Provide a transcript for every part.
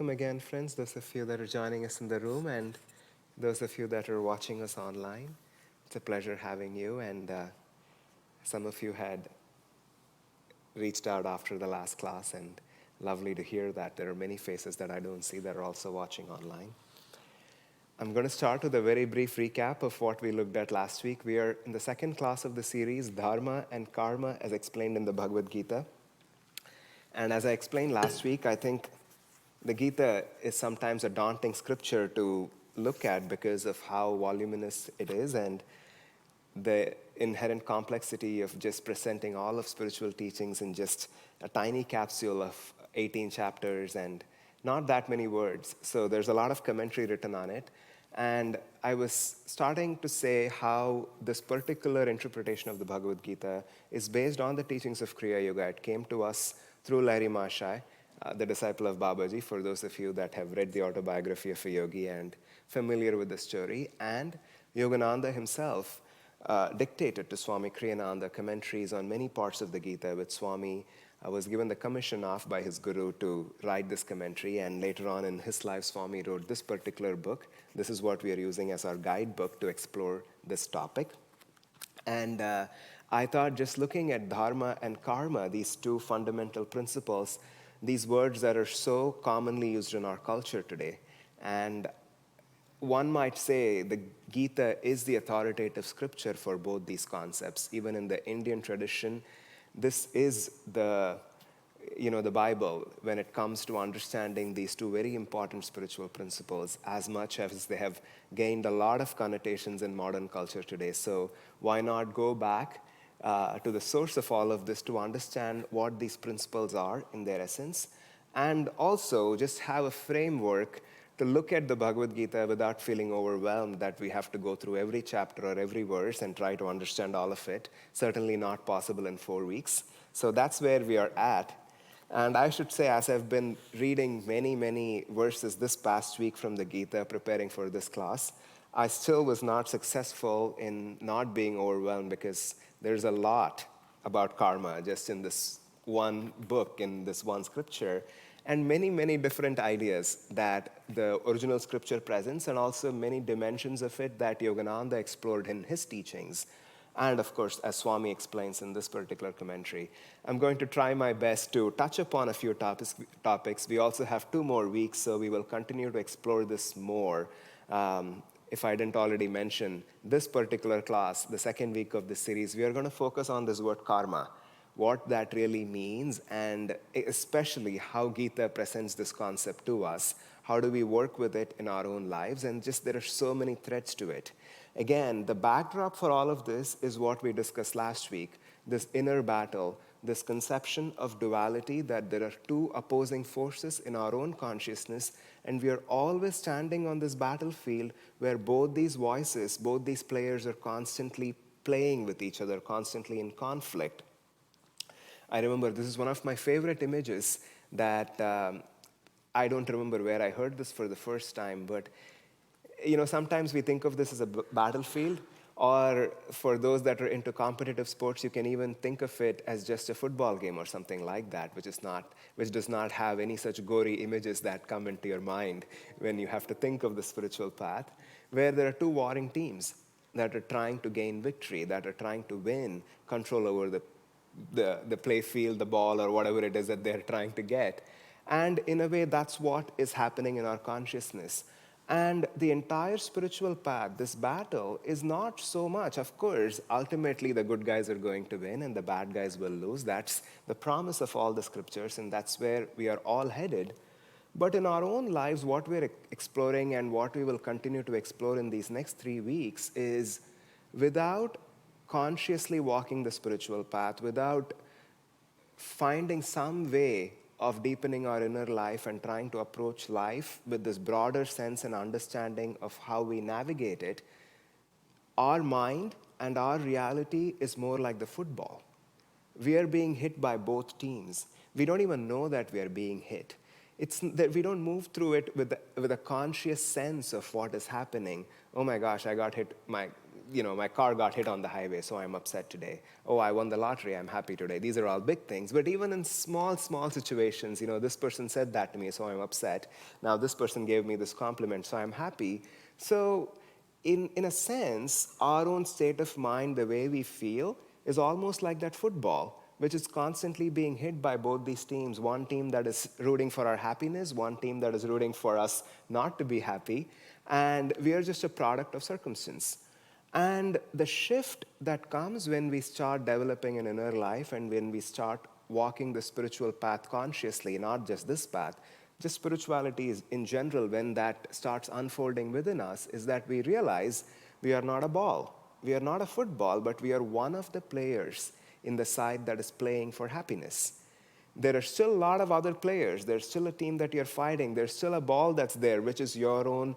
welcome again, friends, those of you that are joining us in the room and those of you that are watching us online. It's a pleasure having you, and some of you had reached out after the last class, and lovely to hear that there are many faces that I don't see that are also watching online. I'm going to start with a very brief recap of what we looked at last week. We are in the second class of the series, Dharma and Karma, as explained in the Bhagavad Gita. And as I explained last week, I think the Gita is sometimes a daunting scripture to look at because of how voluminous it is and the inherent complexity of just presenting all of spiritual teachings in just a tiny capsule of 18 chapters and not that many words. So there's a lot of commentary written on it. And I was starting to say how this particular interpretation of the Bhagavad Gita is based on the teachings of Kriya Yoga. It came to us through Larry Mashai, the disciple of Babaji, for those of you that have read the autobiography of a yogi and familiar with the story. And Yogananda himself dictated to Swami Kriyananda commentaries on many parts of the Gita, which Swami was given the commission of by his guru to write this commentary. And later on in his life, Swami wrote this particular book. This is what we are using as our guidebook to explore this topic. And I thought just looking at Dharma and Karma, these two fundamental principles, these words that are so commonly used in our culture today. And one might say the Gita is the authoritative scripture for both these concepts. Even in the Indian tradition, this is the Bible when it comes to understanding these two very important spiritual principles, as much as they have gained a lot of connotations in modern culture today. So why not go back to the source of all of this to understand what these principles are in their essence, and also just have a framework to look at the Bhagavad Gita without feeling overwhelmed that we have to go through every chapter or every verse and try to understand all of it. Certainly not possible in 4 weeks. So that's where we are at. And I should say, as I've been reading many, many verses this past week from the Gita, preparing for this class, I still was not successful in not being overwhelmed because there's a lot about karma just in this one book, in this one scripture, and many, many different ideas that the original scripture presents, and also many dimensions of it that Yogananda explored in his teachings. And of course, as Swami explains in this particular commentary. I'm going to try my best to touch upon a few topics. We also have 2 more weeks, so we will continue to explore this more. If I didn't already mention, this particular class, the second week of this series, we are going to focus on this word karma, what that really means, and especially how Gita presents this concept to us. How do we work with it in our own lives? And just there are so many threads to it. Again, the backdrop for all of this is what we discussed last week, this inner battle, this conception of duality, that there are 2 opposing forces in our own consciousness, and we are always standing on this battlefield where both these voices, both these players are constantly playing with each other, constantly in conflict. I remember this is one of my favorite images that I don't remember where I heard this for the first time, but sometimes we think of this as a battlefield, or for those that are into competitive sports, you can even think of it as just a football game or something like that, which does not have any such gory images that come into your mind when you have to think of the spiritual path, where there are 2 warring teams that are trying to gain victory, that are trying to win control over the play field, the ball, or whatever it is that they're trying to get. And in a way, that's what is happening in our consciousness. And the entire spiritual path, this battle, is not so much. Of course, ultimately the good guys are going to win and the bad guys will lose. That's the promise of all the scriptures, and that's where we are all headed. But in our own lives, what we're exploring and what we will continue to explore in these next 3 weeks is, without consciously walking the spiritual path, without finding some way of deepening our inner life and trying to approach life with this broader sense and understanding of how we navigate it, our mind and our reality is more like the football. We are being hit by both teams. We don't even know that we are being hit. It's that we don't move through it with a conscious sense of what is happening. Oh my gosh, I got hit. my car got hit on the highway, so I'm upset today. Oh, I won the lottery, I'm happy today. These are all big things. But even in small, small situations, this person said that to me, so I'm upset. Now this person gave me this compliment, so I'm happy. So in a sense, our own state of mind, the way we feel, is almost like that football, which is constantly being hit by both these teams. One team that is rooting for our happiness, one team that is rooting for us not to be happy, and we are just a product of circumstance. And the shift that comes when we start developing an inner life and when we start walking the spiritual path consciously, not just this path, just spirituality is in general, when that starts unfolding within us, is that we realize we are not a ball. We are not a football, but we are one of the players in the side that is playing for happiness. There are still a lot of other players. There's still a team that you're fighting. There's still a ball that's there, which is your own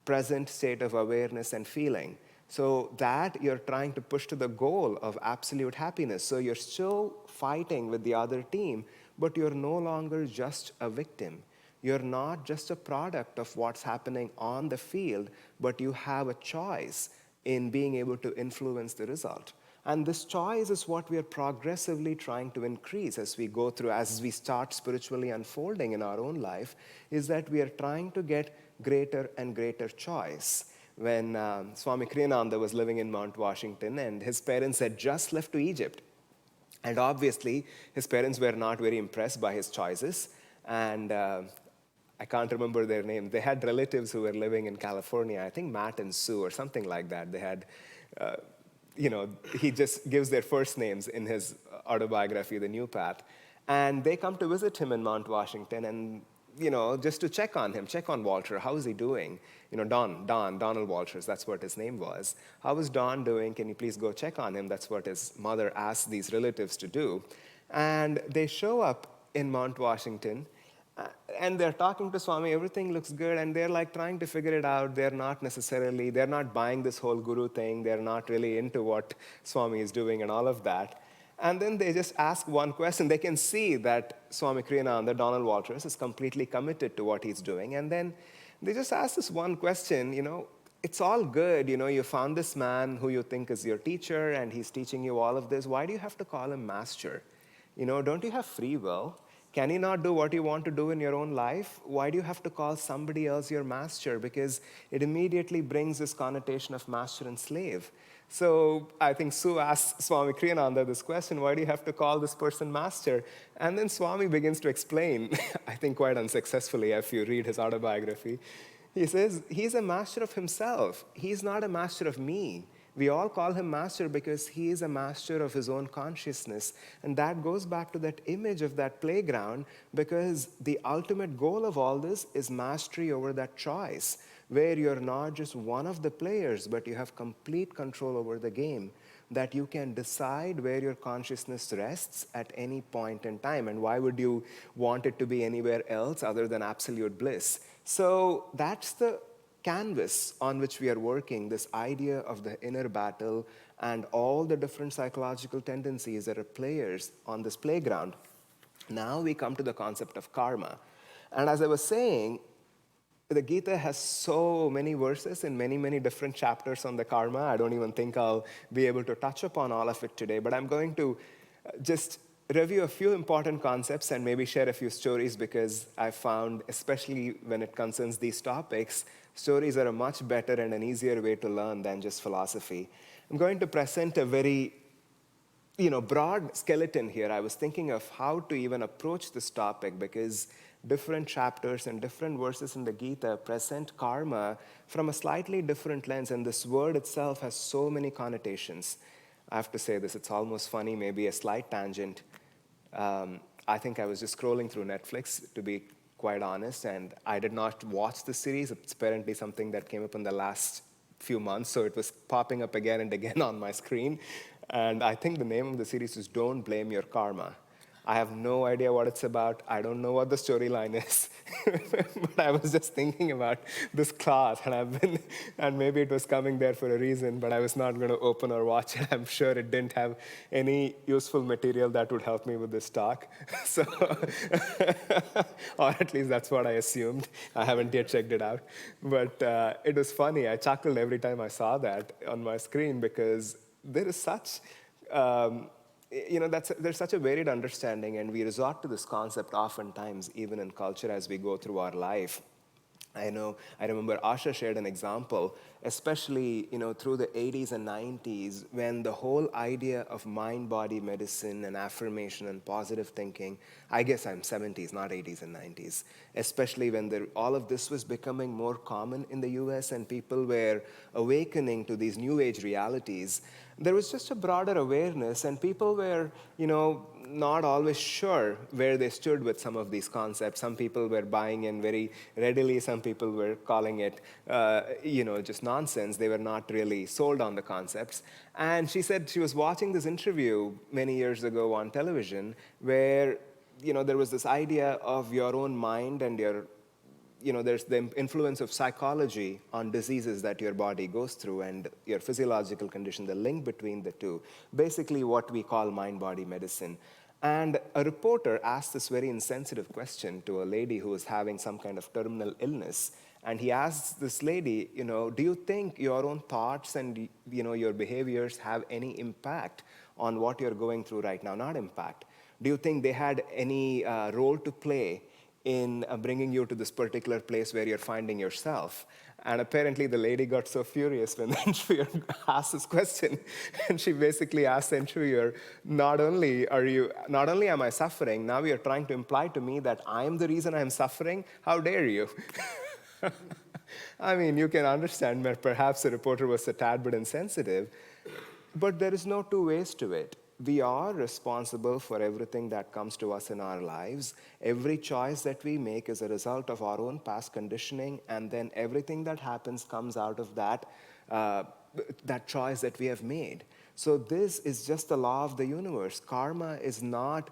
present state of awareness and feeling. So that you're trying to push to the goal of absolute happiness. So you're still fighting with the other team, but you're no longer just a victim. You're not just a product of what's happening on the field, but you have a choice in being able to influence the result. And this choice is what we are progressively trying to increase as we go through, as we start spiritually unfolding in our own life, is that we are trying to get greater and greater choice. When Swami Kriyananda was living in Mount Washington and his parents had just left to Egypt. And obviously, his parents were not very impressed by his choices. And I can't remember their name. They had relatives who were living in California, I think Matt and Sue or something like that. They had, he just gives their first names in his autobiography, The New Path. And they come to visit him in Mount Washington and, just to check on him, check on Walter. How is he doing? Donald Walters, that's what his name was. How is Don doing? Can you please go check on him? That's what his mother asked these relatives to do. And they show up in Mount Washington, and they're talking to Swami, everything looks good, and they're like trying to figure it out. They're not buying this whole guru thing. They're not really into what Swami is doing and all of that. And then they just ask one question. They can see that Swami Kriyananda, Donald Walters, is completely committed to what he's doing. And then they just ask this one question, it's all good, you found this man who you think is your teacher, and he's teaching you all of this. Why do you have to call him master? Don't you have free will? Can you not do what you want to do in your own life? Why do you have to call somebody else your master? Because it immediately brings this connotation of master and slave. So I think Sue asked Swami Kriyananda this question, why do you have to call this person master? And then Swami begins to explain, I think quite unsuccessfully if you read his autobiography. He says, he's a master of himself. He's not a master of me. We all call him master because he is a master of his own consciousness. And that goes back to that image of that playground, because the ultimate goal of all this is mastery over that choice, where you're not just one of the players, but you have complete control over the game, that you can decide where your consciousness rests at any point in time. And why would you want it to be anywhere else other than absolute bliss? So that's the canvas on which we are working, this idea of the inner battle and all the different psychological tendencies that are players on this playground. Now we come to the concept of karma. And as I was saying, the Gita has so many verses in many, many different chapters on the karma. I don't even think I'll be able to touch upon all of it today, but I'm going to just review a few important concepts and maybe share a few stories, because I found, especially when it concerns these topics, stories are a much better and an easier way to learn than just philosophy. I'm going to present a very broad skeleton here. I was thinking of how to even approach this topic, because different chapters and different verses in the Gita present karma from a slightly different lens, and this word itself has so many connotations. I have to say this, it's almost funny, maybe a slight tangent. I think I was just scrolling through Netflix, to be quite honest, and I did not watch the series. It's apparently something that came up in the last few months, so it was popping up again and again on my screen. And I think the name of the series is Don't Blame Your Karma. I have no idea what it's about. I don't know what the storyline is. But I was just thinking about this class, and maybe it was coming there for a reason, but I was not going to open or watch it. I'm sure it didn't have any useful material that would help me with this talk. So, or at least that's what I assumed. I haven't yet checked it out. But it was funny. I chuckled every time I saw that on my screen because there is such, there's such a varied understanding, and we resort to this concept oftentimes, even in culture, as we go through our life. I remember Asha shared an example, especially, through the 80s and 90s, when the whole idea of mind-body medicine and affirmation and positive thinking, I guess I'm 70s, not 80s and 90s, especially when all of this was becoming more common in the US and people were awakening to these new age realities. There was just a broader awareness, and people were, not always sure where they stood with some of these concepts. Some people were buying in very readily. Some people were calling it, just nonsense. They were not really sold on the concepts. And she said she was watching this interview many years ago on television where, there was this idea of your own mind and there's the influence of psychology on diseases that your body goes through and your physiological condition, the link between the two, basically what we call mind-body medicine. And a reporter asked this very insensitive question to a lady who was having some kind of terminal illness. And he asked this lady, do you think your own thoughts and, your behaviors have any impact on what you're going through right now? Not impact. Do you think they had any role to play in bringing you to this particular place where you're finding yourself? And apparently the lady got so furious when the interviewer asked this question. And she basically asked the interviewer, not only am I suffering, now you're trying to imply to me that I'm the reason I'm suffering? How dare you? I mean, you can understand that perhaps the reporter was a tad bit insensitive, but there is no two ways to it. We are responsible for everything that comes to us in our lives. Every choice that we make is a result of our own past conditioning, and then everything that happens comes out of that choice that we have made. So this is just the law of the universe. Karma is not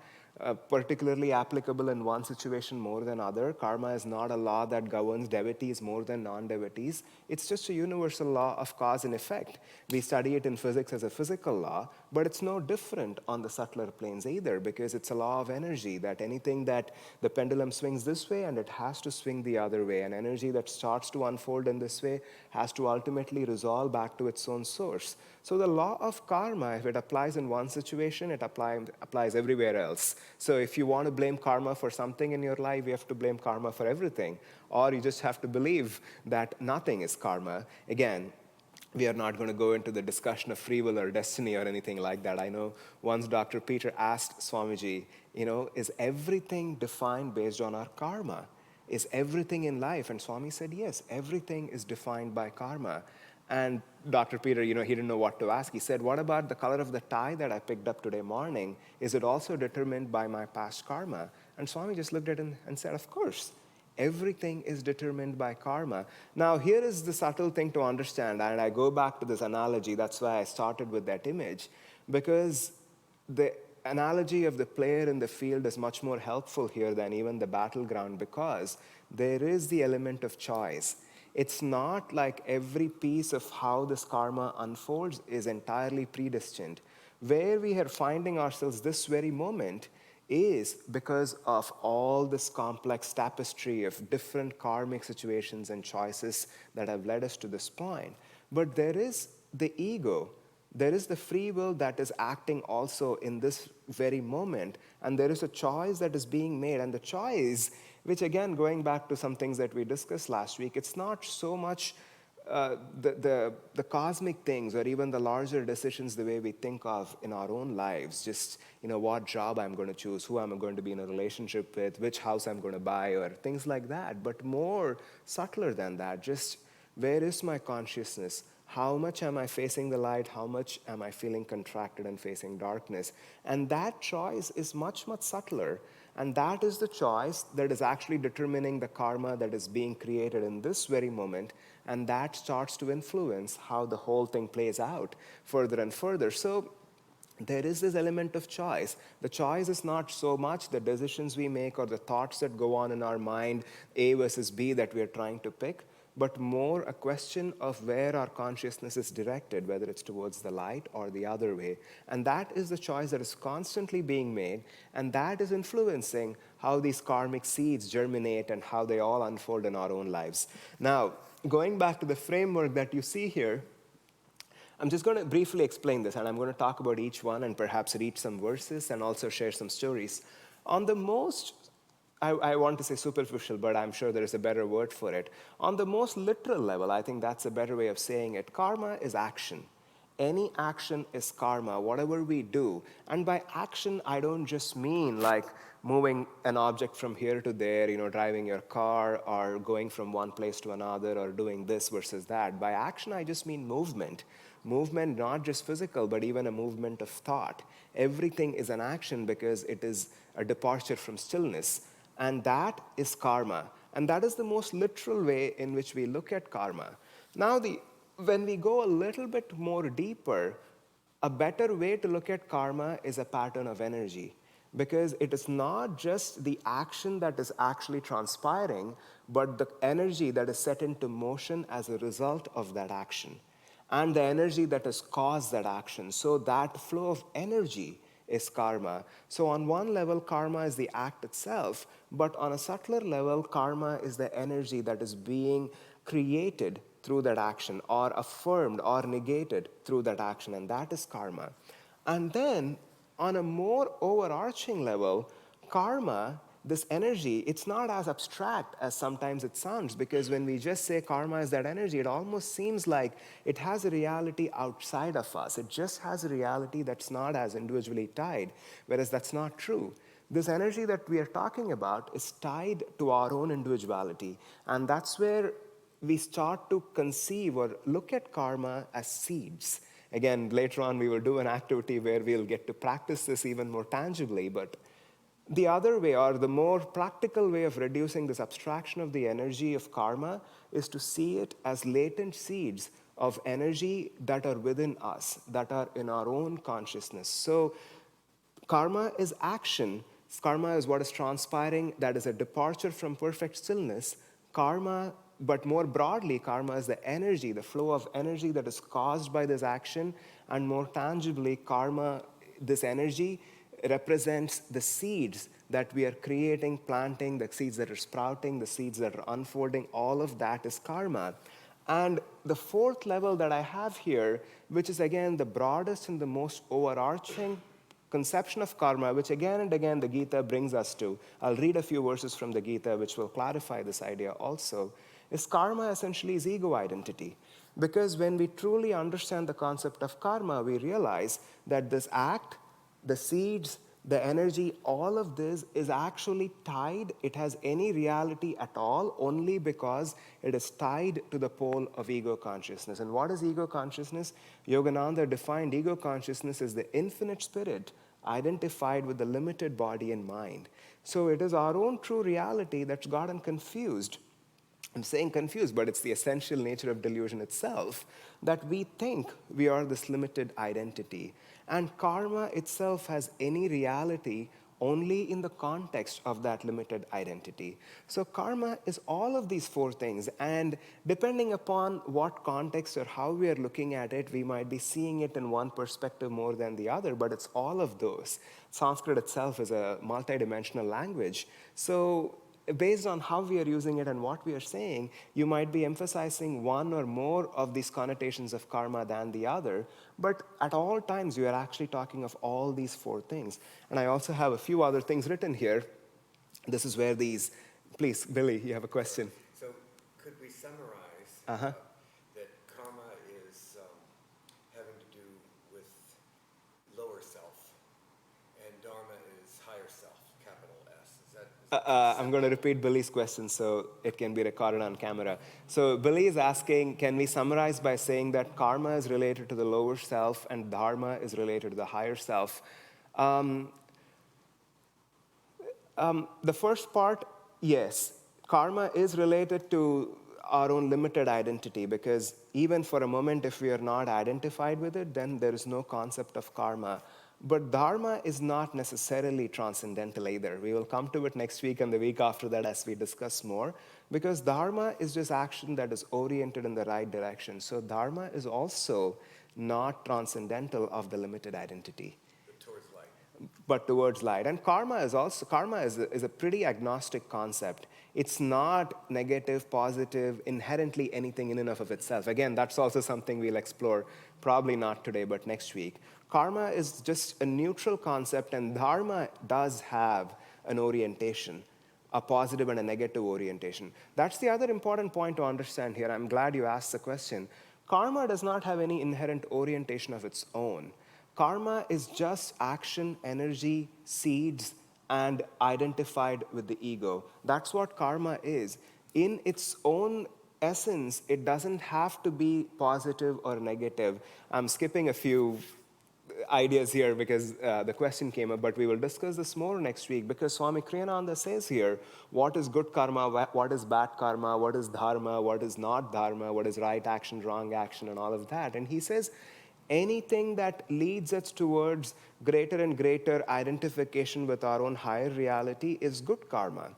particularly applicable in one situation more than other. Karma is not a law that governs devotees more than non-devotees. It's just a universal law of cause and effect. We study it in physics as a physical law, but it's no different on the subtler planes either, because it's a law of energy, that anything that the pendulum swings this way and it has to swing the other way. An energy that starts to unfold in this way has to ultimately resolve back to its own source. So the law of karma, if it applies in one situation, it applies everywhere else. So if you want to blame karma for something in your life, you have to blame karma for everything. Or you just have to believe that nothing is karma. Again, we are not going to go into the discussion of free will or destiny or anything like that. I know once Dr. Peter asked Swamiji, is everything defined based on our karma? Is everything in life? And Swami said, yes, everything is defined by karma. And Dr. Peter, he didn't know what to ask. He said, what about the color of the tie that I picked up today morning? Is it also determined by my past karma? And Swami just looked at him and said, of course. Everything is determined by karma. Now, here is the subtle thing to understand, and I go back to this analogy. That's why I started with that image, because the analogy of the player in the field is much more helpful here than even the battleground, because there is the element of choice. It's not like every piece of how this karma unfolds is entirely predestined. Where we are finding ourselves this very moment is because of all this complex tapestry of different karmic situations and choices that have led us to this point. But there is the ego. There is the free will that is acting also in this very moment. And there is a choice that is being made. And the choice, which again, going back to some things that we discussed last week, it's not so much the cosmic things or even the larger decisions the way we think of in our own lives, just what job I'm going to choose, who I'm going to be in a relationship with, which house I'm going to buy, or things like that. But more subtler than that, just where is my consciousness? How much am I facing the light? How much am I feeling contracted and facing darkness? And that choice is much, much subtler. And that is the choice that is actually determining the karma that is being created in this very moment. And that starts to influence how the whole thing plays out further and further. So there is this element of choice. The choice is not so much the decisions we make or the thoughts that go on in our mind, A versus B, that we are trying to pick, but more a question of where our consciousness is directed, whether it's towards the light or the other way. And that is the choice that is constantly being made, and that is influencing how these karmic seeds germinate and how they all unfold in our own lives. Now, going back to the framework that you see here, I'm just going to briefly explain this, and I'm going to talk about each one and perhaps read some verses and also share some stories. On the most, I want to say superficial, but I'm sure there is a better word for it. On the most literal level, I think that's a better way of saying it. Karma is action. Any action is karma, whatever we do. And by action, I don't just mean like moving an object from here to there, driving your car or going from one place to another or doing this versus that. By action, I just mean movement. Movement, not just physical, but even a movement of thought. Everything is an action because it is a departure from stillness. And that is karma. And that is the most literal way in which we look at karma. Now, when we go a little bit more deeper, a better way to look at karma is a pattern of energy. Because it is not just the action that is actually transpiring, but the energy that is set into motion as a result of that action. And the energy that has caused that action. So that flow of energy is karma. So on one level, karma is the act itself, but on a subtler level, karma is the energy that is being created through that action, or affirmed or negated through that action, and that is karma. And then, on a more overarching level, karma, this energy, it's not as abstract as sometimes it sounds, because when we just say karma is that energy, it almost seems like it has a reality outside of us. It just has a reality that's not as individually tied, whereas that's not true. This energy that we are talking about is tied to our own individuality, and that's where we start to conceive or look at karma as seeds. Again, later on we will do an activity where we'll get to practice this even more tangibly, but the other way, or the more practical way of reducing this abstraction of the energy of karma, is to see it as latent seeds of energy that are within us, that are in our own consciousness. So karma is action. Karma is what is transpiring, that is a departure from perfect stillness. Karma, but more broadly, karma is the energy, the flow of energy that is caused by this action, and more tangibly, karma, this energy, represents the seeds that we are creating, planting, the seeds that are sprouting, the seeds that are unfolding. All of that is karma. And the fourth level that I have here, which is again the broadest and the most overarching conception of karma, which again and again the Gita brings us to. I'll read a few verses from the Gita which will clarify this idea also. Is karma essentially is ego identity. Because when we truly understand the concept of karma, we realize that this act, the seeds, the energy, all of this is actually tied. It has any reality at all only because it is tied to the pole of ego consciousness. And what is ego consciousness? Yogananda defined ego consciousness as the infinite spirit identified with the limited body and mind. So it is our own true reality that's gotten confused. I'm saying confused, but it's the essential nature of delusion itself, that we think we are this limited identity. And karma itself has any reality only in the context of that limited identity. So karma is all of these four things, and depending upon what context or how we are looking at it, we might be seeing it in one perspective more than the other, but it's all of those. Sanskrit itself is a multidimensional language. So based on how we are using it and what we are saying, you might be emphasizing one or more of these connotations of karma than the other, but at all times you are actually talking of all these four things. And I also have a few other things written here. This is where these, please, Billy, you have a question. So could we summarize that karma is having to do with lower self, and dharma is higher self, capital S? Is that I'm going to repeat Billy's question so it can be recorded on camera. So Billy is asking, can we summarize by saying that karma is related to the lower self and dharma is related to the higher self? The first part, yes. Karma is related to our own limited identity, because even for a moment, if we are not identified with it, then there is no concept of karma. But Dharma is not necessarily transcendental either. We will come to it next week and the week after that as we discuss more, because Dharma is just action that is oriented in the right direction. So Dharma is also not transcendental of the limited identity, but towards light. but towards light. And karma is a pretty agnostic concept. It's not negative, positive, inherently anything in and of itself. Again, that's also something we'll explore, probably not today, but next week. Karma is just a neutral concept, and dharma does have an orientation, a positive and a negative orientation. That's the other important point to understand here. I'm glad you asked the question. Karma does not have any inherent orientation of its own. Karma is just action, energy, seeds, and identified with the ego. That's what karma is. In its own essence, it doesn't have to be positive or negative. I'm skipping a few ideas here because the question came up, but we will discuss this more next week because Swami Kriyananda says here, what is good karma, what is bad karma, what is dharma, what is not dharma, what is right action, wrong action, and all of that. And he says, anything that leads us towards greater and greater identification with our own higher reality is good karma.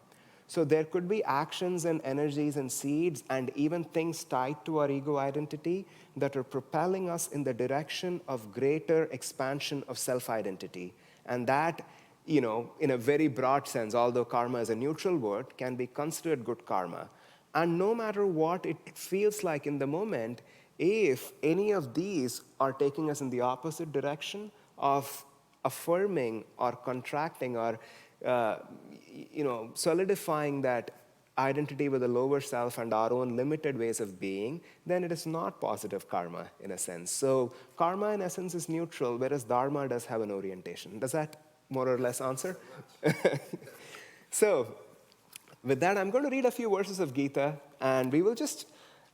So there could be actions and energies and seeds and even things tied to our ego identity that are propelling us in the direction of greater expansion of self-identity. And that, in a very broad sense, although karma is a neutral word, can be considered good karma. And no matter what it feels like in the moment, if any of these are taking us in the opposite direction of affirming or contracting or solidifying that identity with the lower self and our own limited ways of being, then it is not positive karma in a sense. So karma in essence is neutral, whereas dharma does have an orientation. Does that more or less answer? So with that, I'm going to read a few verses of Gita, and we will just,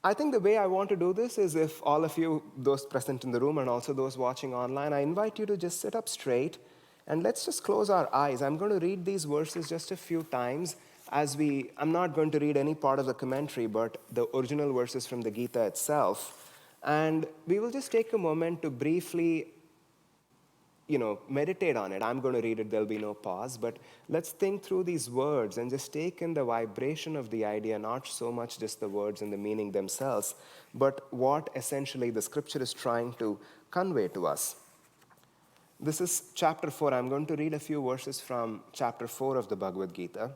I think the way I want to do this is if all of you, those present in the room and also those watching online, I invite you to just sit up straight and let's just close our eyes. I'm going to read these verses just a few times I'm not going to read any part of the commentary, but the original verses from the Gita itself. And we will just take a moment to briefly meditate on it. I'm going to read it, there'll be no pause, but let's think through these words and just take in the vibration of the idea, not so much just the words and the meaning themselves, but what essentially the scripture is trying to convey to us. This is chapter 4. I'm going to read a few verses from chapter 4 of the Bhagavad Gita.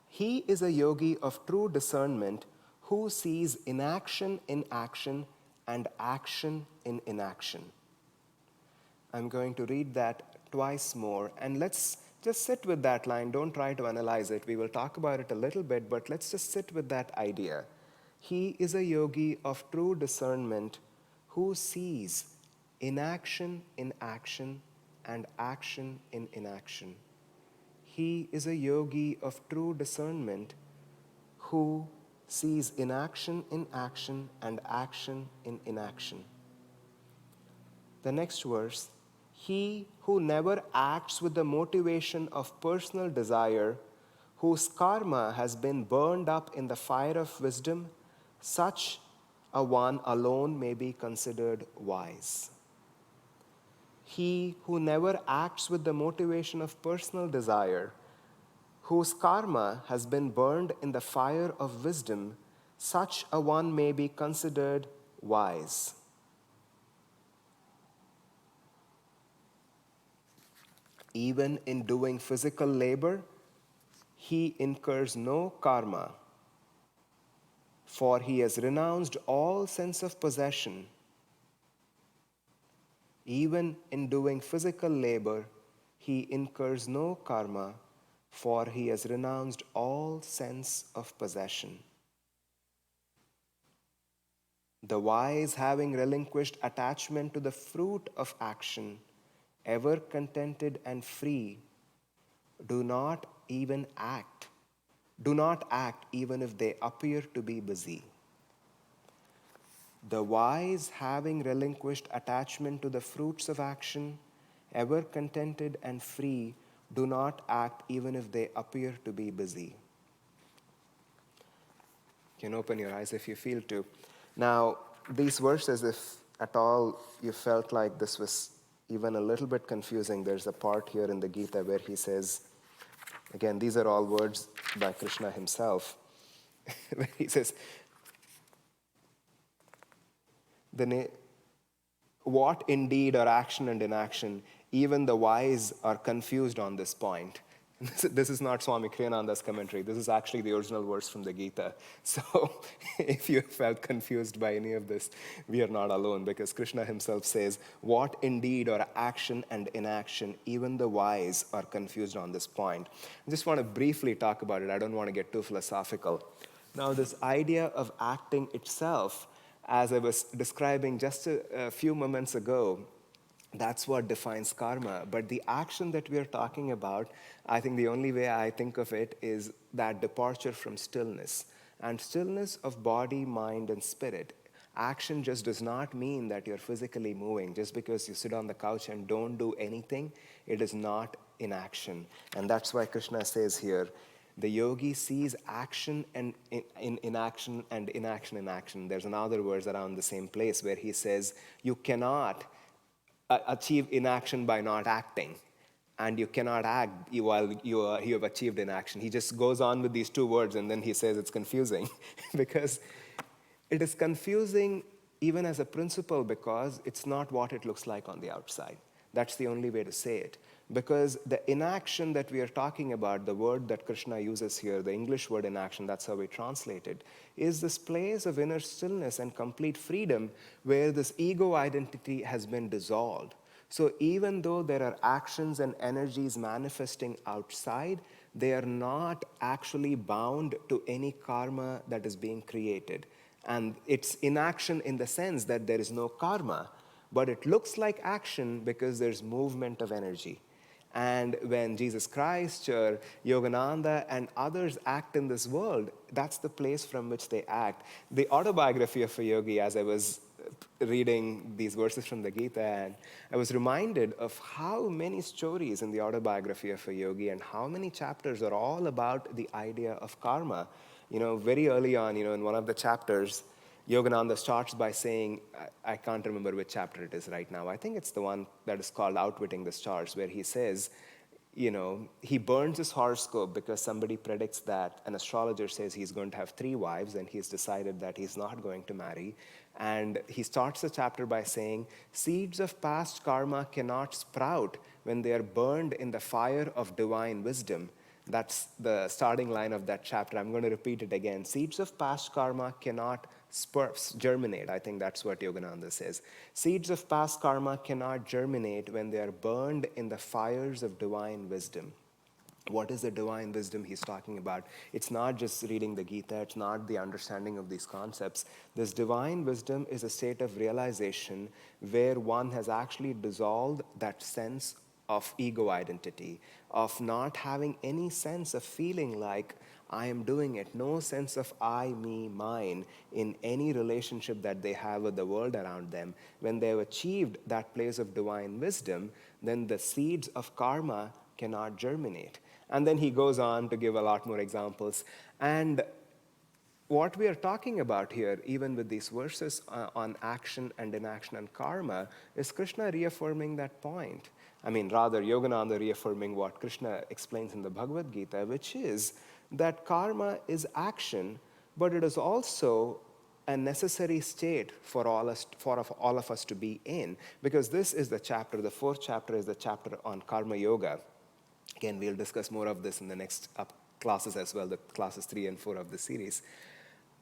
He is a yogi of true discernment who sees inaction in action and action in inaction. I'm going to read that twice more, and let's just sit with that line. Don't try to analyze it. We will talk about it a little bit, but let's just sit with that idea. He is a yogi of true discernment who sees inaction in action and action in inaction. He is a yogi of true discernment who sees inaction in action and action in inaction. The next verse, he who never acts with the motivation of personal desire, whose karma has been burned up in the fire of wisdom, such a one alone may be considered wise. He who never acts with the motivation of personal desire, whose karma has been burned in the fire of wisdom, such a one may be considered wise. Even in doing physical labor, he incurs no karma, for he has renounced all sense of possession. Even in doing physical labor, he incurs no karma, for he has renounced all sense of possession. The wise, having relinquished attachment to the fruit of action, ever contented and free, do not act even if they appear to be busy. The wise, having relinquished attachment to the fruits of action, ever contented and free, do not act even if they appear to be busy. You can open your eyes if you feel to. Now, these verses, if at all you felt like this was even a little bit confusing. There's a part here in the Gita where he says, again, these are all words by Krishna himself, where he says, what in deed or action and inaction, even the wise are confused on this point. This is not Swami Kriyananda's commentary. This is actually the original verse from the Gita. So if you felt confused by any of this, we are not alone, because Krishna himself says, what in deed or action and inaction, even the wise are confused on this point. I just want to briefly talk about it. I don't want to get too philosophical. Now, this idea of acting itself, as I was describing just a few moments ago, that's what defines karma. But the action that we are talking about, I think the only way I think of it is that departure from stillness. And stillness of body, mind, and spirit. Action just does not mean that you're physically moving. Just because you sit on the couch and don't do anything, it is not inaction. And that's why Krishna says here, the yogi sees action and in inaction and inaction in action. There's another verse around the same place where he says, you cannot achieve inaction by not acting, and you cannot act while you have achieved inaction. He just goes on with these two words, and then he says it's confusing because it is confusing even as a principle, because it's not what it looks like on the outside. That's the only way to say it. Because the inaction that we are talking about, the word that Krishna uses here, the English word inaction, that's how we translate it, is this place of inner stillness and complete freedom where this ego identity has been dissolved. So even though there are actions and energies manifesting outside, they are not actually bound to any karma that is being created. And it's inaction in the sense that there is no karma, but it looks like action because there's movement of energy. And when Jesus Christ or Yogananda and others act in this world, that's the place from which they act. The autobiography of a yogi, as I was reading these verses from the Gita, and I was reminded of how many stories in the autobiography of a yogi and how many chapters are all about the idea of karma. Very early on, in one of the chapters, Yogananda starts by saying, I can't remember which chapter it is right now. I think it's the one that is called Outwitting the Stars, where he says, he burns his horoscope because somebody predicts that an astrologer says he's going to have 3 wives, and he's decided that he's not going to marry. And he starts the chapter by saying, seeds of past karma cannot sprout when they are burned in the fire of divine wisdom. That's the starting line of that chapter. I'm going to repeat it again. Seeds of past karma cannot germinate. I think that's what Yogananda says. Seeds of past karma cannot germinate when they are burned in the fires of divine wisdom. What is the divine wisdom he's talking about? It's not just reading the Gita. It's not the understanding of these concepts. This divine wisdom is a state of realization where one has actually dissolved that sense of ego identity, of not having any sense of feeling like I am doing it, no sense of I, me, mine in any relationship that they have with the world around them. When they have achieved that place of divine wisdom, then the seeds of karma cannot germinate. And then he goes on to give a lot more examples. And what we are talking about here, even with these verses on action and inaction and karma, is Krishna reaffirming that point. Rather, Yogananda reaffirming what Krishna explains in the Bhagavad Gita, which is that karma is action, but it is also a necessary state for all of us to be in. Because this is the chapter, the 4th chapter is the chapter on karma yoga. Again, we'll discuss more of this in the next classes as well, the classes 3 and 4 of the series.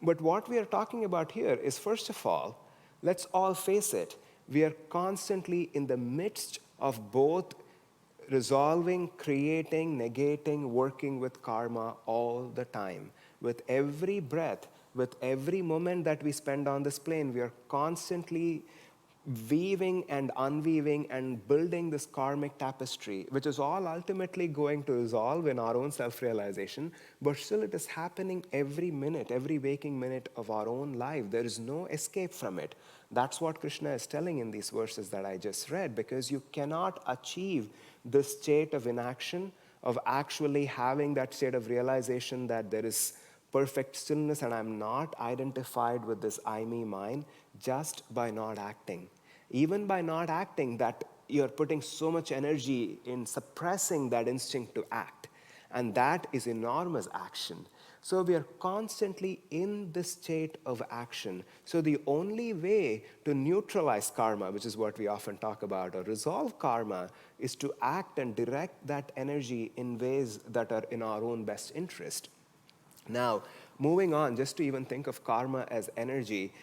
But what we are talking about here is, first of all, let's all face it, we are constantly in the midst of both resolving, creating, negating, working with karma all the time. With every breath, with every moment that we spend on this plane, we are constantly weaving and unweaving and building this karmic tapestry, which is all ultimately going to resolve in our own self-realization, but still it is happening every minute, every waking minute of our own life. There is no escape from it. That's what Krishna is telling in these verses that I just read, because you cannot achieve this state of inaction, of actually having that state of realization that there is perfect stillness and I'm not identified with this I, me, mine, just by not acting. Even by not acting, that you're putting so much energy in suppressing that instinct to act. And that is enormous action. So we are constantly in this state of action. So the only way to neutralize karma, which is what we often talk about, or resolve karma, is to act and direct that energy in ways that are in our own best interest. Now, moving on, just to even think of karma as energy,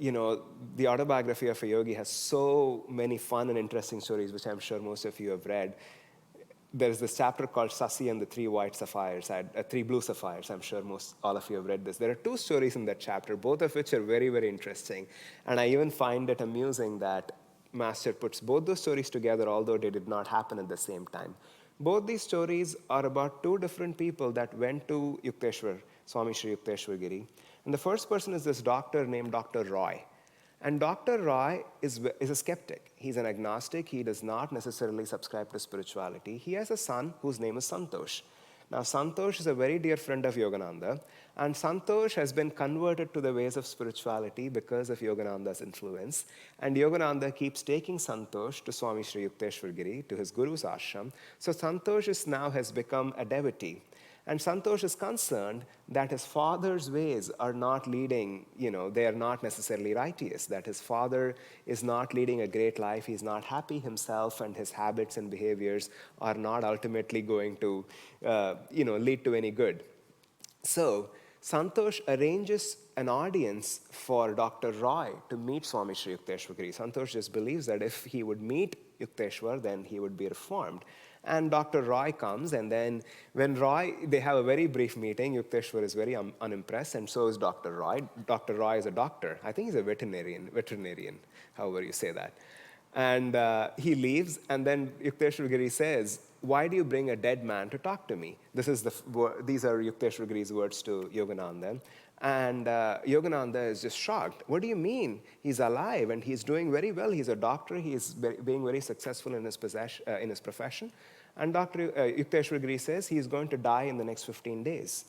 the autobiography of a yogi has so many fun and interesting stories, which I'm sure most of you have read. There's this chapter called Sasi and the Three White Sapphires, Three Blue Sapphires. I'm sure all of you have read this. There are 2 stories in that chapter, both of which are very, very interesting. And I even find it amusing that Master puts both those stories together, although they did not happen at the same time. Both these stories are about 2 different people that went to Yukteswar, Swami Sri Yukteswar Giri. And the first person is this doctor named Dr. Roy. And Dr. Roy is a skeptic. He's an agnostic. He does not necessarily subscribe to spirituality. He has a son whose name is Santosh. Now, Santosh is a very dear friend of Yogananda, and Santosh has been converted to the ways of spirituality because of Yogananda's influence. And Yogananda keeps taking Santosh to Swami Sri Yukteswar Giri, to his guru's ashram. So Santosh has become a devotee. And Santosh is concerned that his father's ways are not leading, they are not necessarily righteous, that his father is not leading a great life, he's not happy himself, and his habits and behaviors are not ultimately going to, lead to any good. So Santosh arranges an audience for Dr. Roy to meet Swami Sri Yukteswar Giri. Santosh just believes that if he would meet Yukteswar, then he would be reformed. And Dr. Roy comes, and then when they have a very brief meeting, Yukteswar is very unimpressed, and so is Dr. Roy. Dr. Roy is a doctor. I think he's a veterinarian, however you say that. And he leaves, and then Yukteswar Giri says, "Why do you bring a dead man to talk to me?" These are Yukteswar Giri's words to Yogananda. And Yogananda is just shocked. "What do you mean? He's alive and he's doing very well. He's a doctor. He's being very successful in his profession." And Dr. Yukteswar Giri says he's going to die in the next 15 days.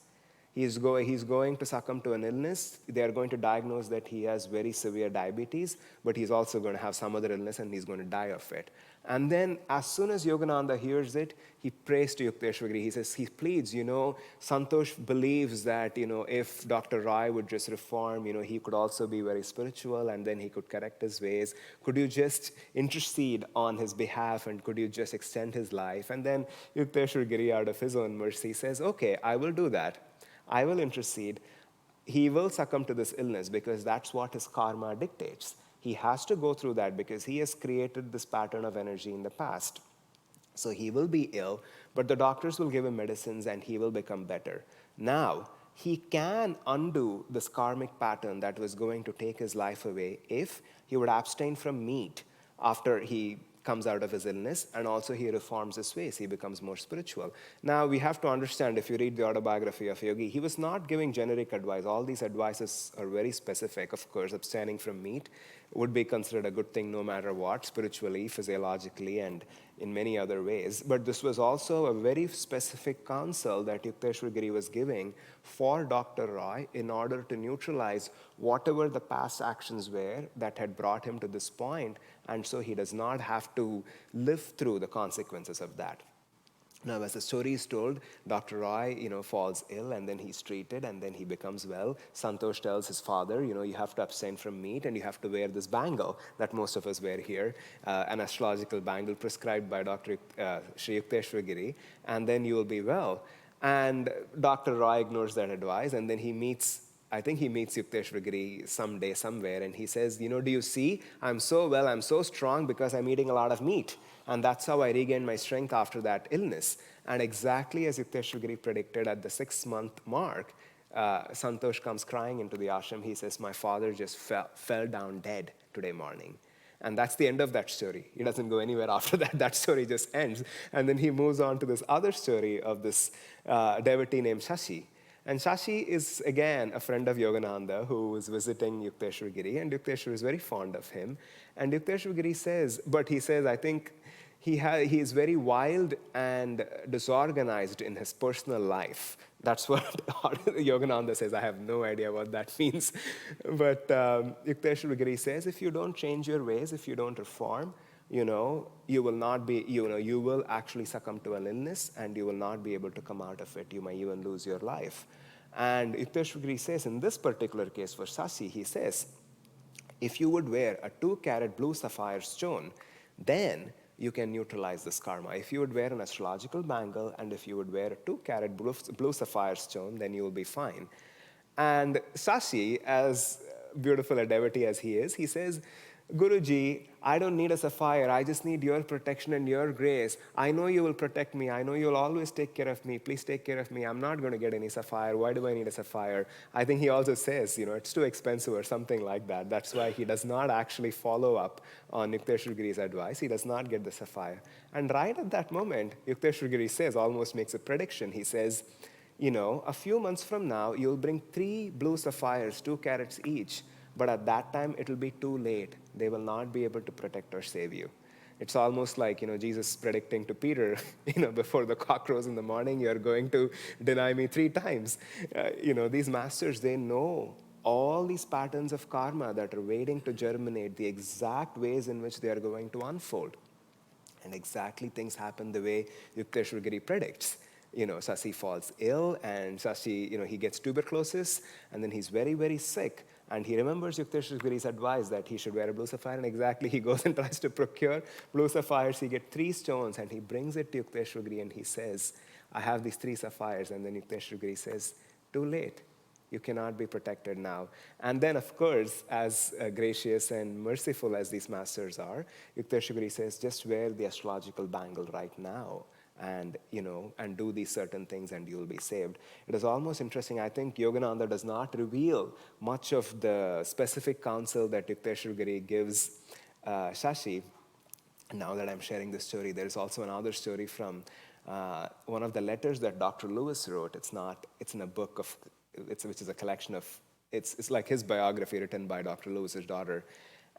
He's going to succumb to an illness. They are going to diagnose that he has very severe diabetes, but he's also going to have some other illness and he's going to die of it. And then as soon as Yogananda hears it, he prays to Yukteswar Giri. He says, he pleads, Santosh believes that, if Dr. Roy would just reform, he could also be very spiritual and then he could correct his ways. Could you just intercede on his behalf and could you just extend his life? And then Yukteswar Giri, out of his own mercy, says, okay, I will do that. I will intercede. He will succumb to this illness because that's what his karma dictates. He has to go through that because he has created this pattern of energy in the past. So he will be ill, but the doctors will give him medicines and he will become better. Now, he can undo this karmic pattern that was going to take his life away if he would abstain from meat after he comes out of his illness, and also he reforms his ways. He becomes more spiritual. Now, we have to understand, if you read the autobiography of Yogi, he was not giving generic advice. All these advices are very specific. Of course, abstaining from meat would be considered a good thing no matter what, spiritually, physiologically, and in many other ways. But this was also a very specific counsel that Yukteswar Giri was giving for Dr. Roy in order to neutralize whatever the past actions were that had brought him to this point, and so he does not have to live through the consequences of that. Now, as the story is told, Dr. Roy, falls ill and then he's treated and then he becomes well. Santosh tells his father, you have to abstain from meat and you have to wear this bangle that most of us wear here, an astrological bangle prescribed by Dr. Sri Yukteswar Giri, and then you will be well. And Dr. Roy ignores that advice, and then he meets Yukteswar Giri someday, somewhere, and he says, do you see, I'm so well, I'm so strong because I'm eating a lot of meat. And that's how I regained my strength after that illness. And exactly as Yukteswar Giri predicted, at the 6-month mark, Santosh comes crying into the ashram. He says, my father just fell down dead today morning. And that's the end of that story. He doesn't go anywhere after that. That story just ends. And then he moves on to this other story of this devotee named Shashi. And Shashi is, again, a friend of Yogananda who is visiting Yukteswar Giri, and Yukteswar is very fond of him. And Yukteswar Giri says, I think he is very wild and disorganized in his personal life. That's what Yogananda says. I have no idea what that means. But Yukteswar Giri says, if you don't change your ways, if you don't reform, you will not be, you will actually succumb to an illness and you will not be able to come out of it. You may even lose your life. And Yukteswar says, in this particular case for Shashi, he says, if you would wear a 2-carat blue sapphire stone, then you can neutralize this karma. If you would wear an astrological bangle and if you would wear a 2-carat blue sapphire stone, then you will be fine. And Shashi, as beautiful a devotee as he is, he says, Guruji, I don't need a sapphire. I just need your protection and your grace. I know you will protect me. I know you'll always take care of me. Please take care of me. I'm not going to get any sapphire. Why do I need a sapphire? I think he also says, it's too expensive or something like that. That's why he does not actually follow up on Yukteswar Giri's advice. He does not get the sapphire. And right at that moment, Yukteswar Giri says, almost makes a prediction. He says, a few months from now, you'll bring 3 blue sapphires, 2 carats each. But at that time, it will be too late. They will not be able to protect or save you. It's almost like, Jesus predicting to Peter, before the cock crows in the morning, you're going to deny me 3 times. These masters, they know all these patterns of karma that are waiting to germinate, the exact ways in which they are going to unfold. And exactly things happen the way Yukteswar Giri predicts. Shashi falls ill and Shashi, he gets tuberculosis and then he's very, very sick. And he remembers Yukteswar Giri's advice that he should wear a blue sapphire, and exactly he goes and tries to procure blue sapphires. He gets 3 stones and he brings it to Yukteswar Giri and he says, I have these 3 sapphires. And then Yukteswar Giri says, too late. You cannot be protected now. And then, of course, as gracious and merciful as these masters are, Yukteswar Giri says, just wear the astrological bangle right now. And and do these certain things and you'll be saved. It is almost interesting. I think Yogananda does not reveal much of the specific counsel that Yukteswar Giri gives Shashi. Now that I'm sharing this story, there's also another story from one of the letters that Dr. Lewis wrote. It's in a book which is a collection of, it's like his biography written by Dr. Lewis's daughter.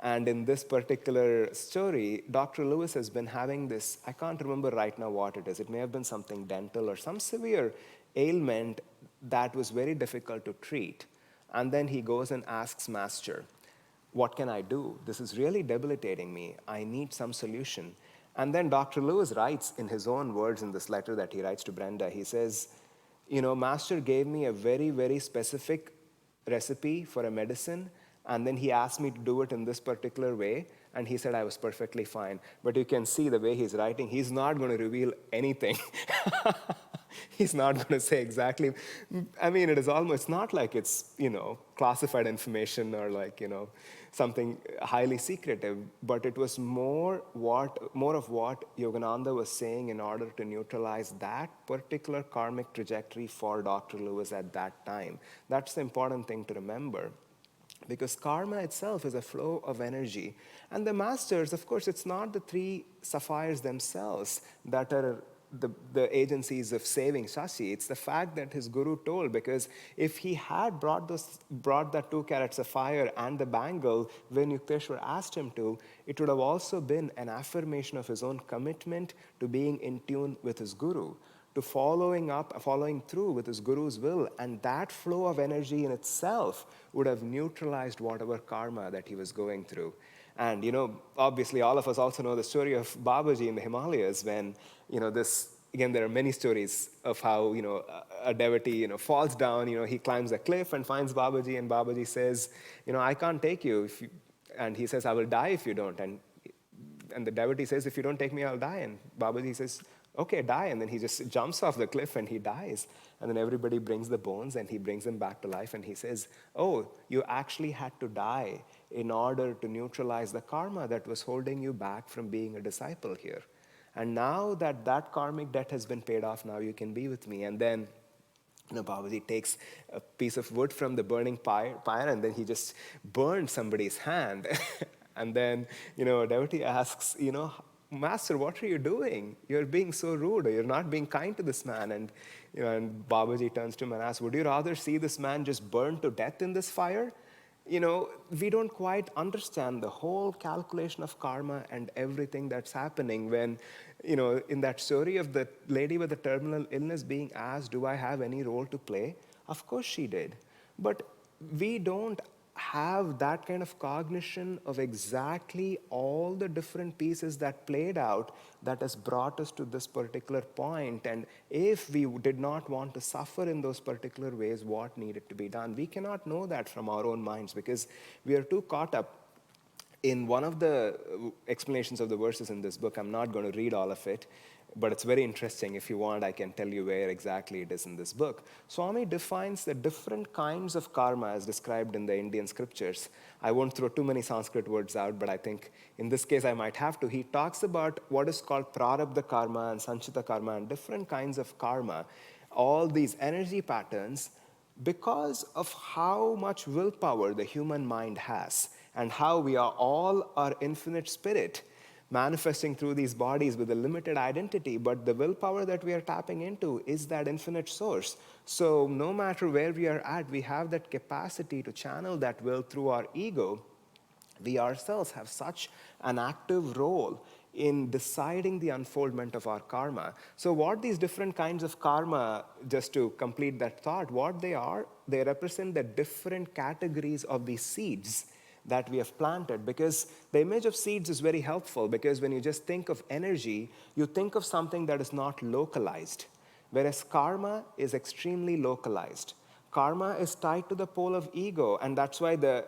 And in this particular story, Dr. Lewis has been having this, I can't remember right now what it is. It may have been something dental or some severe ailment that was very difficult to treat. And then he goes and asks Master, what can I do? This is really debilitating me. I need some solution. And then Dr. Lewis writes in his own words in this letter that he writes to Brenda, he says, Master gave me a very, very specific recipe for a medicine. And then he asked me to do it in this particular way, and he said I was perfectly fine. But you can see the way he's writing, he's not going to reveal anything. He's not going to say exactly. I mean, it's not like it's, classified information or like, something highly secretive, but it was more of what Yogananda was saying in order to neutralize that particular karmic trajectory for Dr. Lewis at that time. That's the important thing to remember. Because karma itself is a flow of energy. And the masters, of course, it's not the 3 sapphires themselves that are the agencies of saving Shashi. It's the fact that his guru told, because if he had brought that 2-carat sapphire and the bangle when Yukteswar asked him to, it would have also been an affirmation of his own commitment to being in tune with his guru, to following through with his guru's will. And that flow of energy in itself would have neutralized whatever karma that he was going through. And, obviously all of us also know the story of Babaji in the Himalayas when, again, there are many stories of how, a devotee, falls down, he climbs a cliff and finds Babaji, and Babaji says, I can't take you. And he says, I will die if you don't. And the devotee says, if you don't take me, I'll die. And Babaji says, okay, die. And then he just jumps off the cliff and he dies. And then everybody brings the bones and he brings them back to life. And he says, oh, you actually had to die in order to neutralize the karma that was holding you back from being a disciple here. And now that karmic debt has been paid off, now you can be with me. And then Babaji takes a piece of wood from the burning pyre and then he just burned somebody's hand. And then, a devotee asks, Master, what are you doing? You're being so rude, or you're not being kind to this man. And, and Babaji turns to him and asks, would you rather see this man just burned to death in this fire? We don't quite understand the whole calculation of karma and everything that's happening when, in that story of the lady with the terminal illness being asked, do I have any role to play? Of course she did. But we don't have that kind of cognition of exactly all the different pieces that played out that has brought us to this particular point. And if we did not want to suffer in those particular ways, what needed to be done? We cannot know that from our own minds because we are too caught up in one of the explanations of the verses in this book. I'm not going to read all of it, but it's very interesting. If you want, I can tell you where exactly it is in this book. Swami defines the different kinds of karma as described in the Indian scriptures. I won't throw too many Sanskrit words out, but I think in this case I might have to. He talks about what is called prarabdha karma and sanchita karma and different kinds of karma, all these energy patterns, because of how much willpower the human mind has and how we are all our infinite spirit manifesting through these bodies with a limited identity, but the willpower that we are tapping into is that infinite source. So no matter where we are at, we have that capacity to channel that will through our ego. We ourselves have such an active role in deciding the unfoldment of our karma. So what these different kinds of karma, just to complete that thought, what they are, they represent the different categories of these seeds that we have planted. Because the image of seeds is very helpful, because when you just think of energy, you think of something that is not localized, whereas karma is extremely localized. Karma is tied to the pole of ego, and that's why the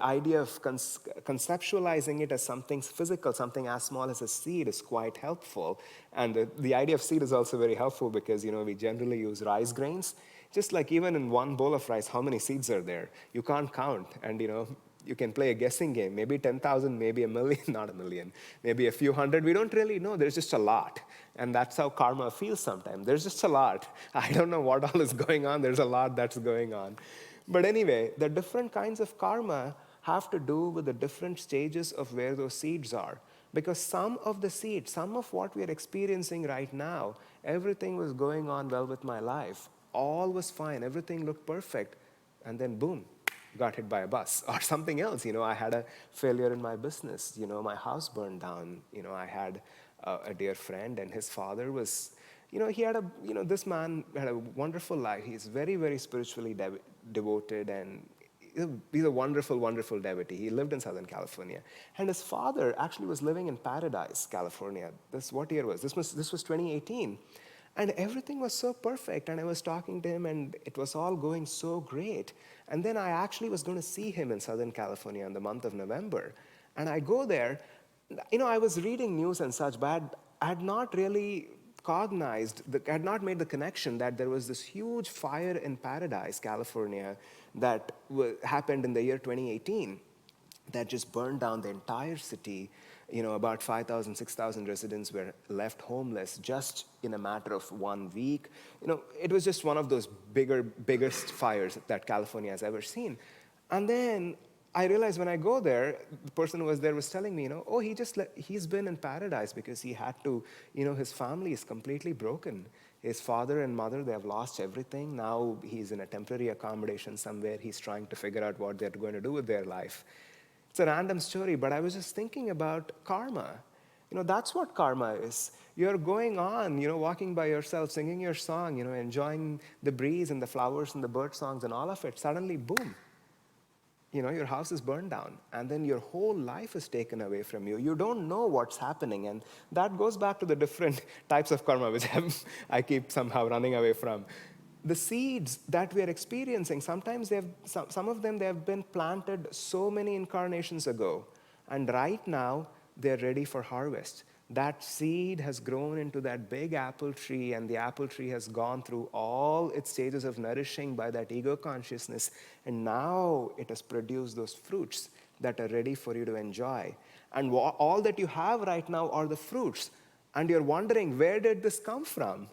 idea of conceptualizing it as something physical, something as small as a seed, is quite helpful. And the idea of seed is also very helpful because, we generally use rice grains. Just like even in one bowl of rice, how many seeds are there? You can't count. And, you can play a guessing game. Maybe 10,000, maybe a million, not a million, maybe a few hundred. We don't really know. There's just a lot. And that's how karma feels sometimes. There's just a lot. I don't know what all is going on. There's a lot that's going on. But anyway, the different kinds of karma have to do with the different stages of where those seeds are. Because some of the seeds, some of what we are experiencing right now, everything was going on well with my life. All was fine. Everything looked perfect. And then boom, got hit by a bus or something else. I had a failure in my business. My house burned down. I had a dear friend, and his father was, he had this man had a wonderful life. He's very, very spiritually devoted, and he's a wonderful, wonderful devotee. He lived in Southern California. And his father actually was living in Paradise, California. What year was this? This was 2018. And everything was so perfect, and I was talking to him, and it was all going so great. And then I actually was going to see him in Southern California in the month of November. And I go there, I was reading news and such, but I had not really cognized, I had not made the connection that there was this huge fire in Paradise, California, that happened in the year 2018 that just burned down the entire city. About 5,000, 6,000 residents were left homeless just in a matter of 1 week. It was just one of those biggest fires that California has ever seen. And then I realized when I go there, the person who was there was telling me, he's been in Paradise because he had to, his family is completely broken. His father and mother, they have lost everything. Now he's in a temporary accommodation somewhere. He's trying to figure out what they're going to do with their life. It's a random story, but I was just thinking about karma. That's what karma is. You're going on, walking by yourself, singing your song, enjoying the breeze and the flowers and the bird songs and all of it. Suddenly, boom, your house is burned down, and then your whole life is taken away from you. You don't know what's happening, and that goes back to the different types of karma, which I keep somehow running away from. The seeds that we are experiencing, sometimes some of them, they have been planted so many incarnations ago, and right now they're ready for harvest. That seed has grown into that big apple tree, and the apple tree has gone through all its stages of nourishing by that ego consciousness, and now it has produced those fruits that are ready for you to enjoy. And all that you have right now are the fruits, and you're wondering, where did this come from?